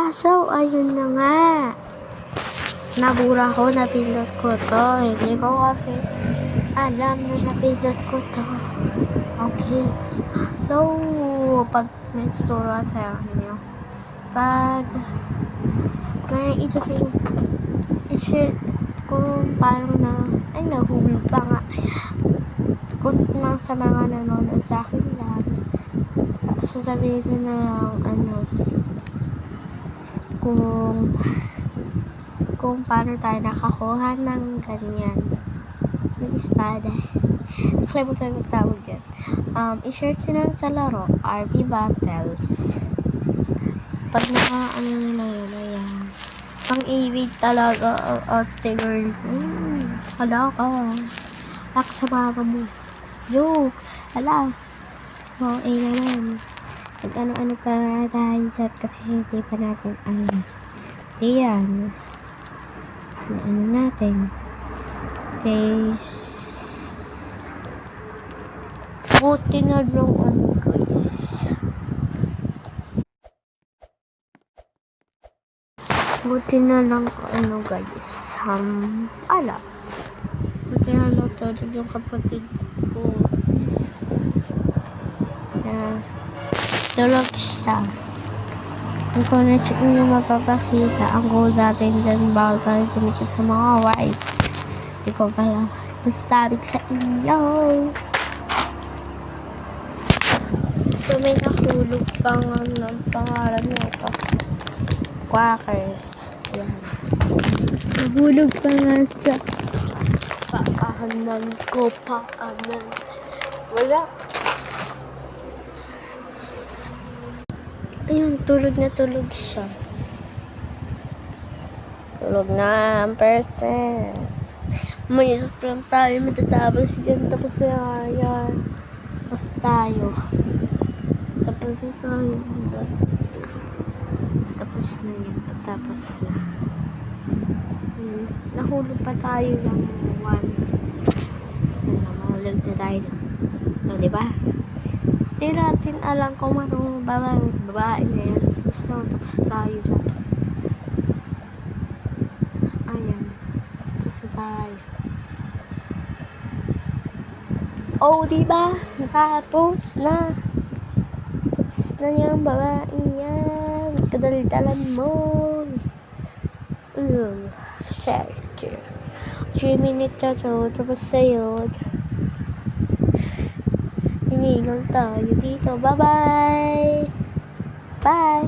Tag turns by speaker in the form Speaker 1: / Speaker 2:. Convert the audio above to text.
Speaker 1: So, ayun na nga. Nabura ko, napindot ko to. Hindi ko kasi alam na napindot ko to. Okay. So, pag may tuturo sa inyo, pag may i-share kung paano na, ay nahulog pa nga. Kung sa mga nanonood sa akin lang, sasabihin ko na lang, kung paano tayo nakakuha ng ganyan, ng espada. Nakalimutan yung tawag dyan. I-share ko lang sa laro, RP Battles. Pag na yun, ayan. Pang-ibig talaga ang ate girl. Hala ka. Ak sa mama mo. Yo, hala. Naman. Nag-ano pa na tayo chat kasi hindi pa natin Diyan. Natin. Guys. Buti na lang guys. Buti na lang guys. Buti na lang tulad yung kapatid ko. Tulog siya. Kung connection nyo mapapakita, ang goal natin dyan, bawal tayo tumikit sa mga white. Hindi ko pala nastabig sa inyo. So, may nahulog pang pangalan nito. Quackers. Yan. Nahulog pa nga sa paanan ko. Wala. Ayun, tulog siya. Tulog na ang person. May sprint tayo, matatapos yan. Tapos na yan. Tapos tayo. Tapos na tayo. Tapos na yan. Tapos na. Ayun. Nahulog pa tayo lang. Nahulog na tayo. O, diba? Hindi natin alam kung anong babae na yan. So, tapos tayo dyan. Ayan. Tapos na tayo. Oh, diba? Natapos na. Tapos na niyang babae yan. Kadaldalan mo. Share. 3 minutes na to. Tapos sa'yo. Hinilang tayo dito. Bye-bye! Bye!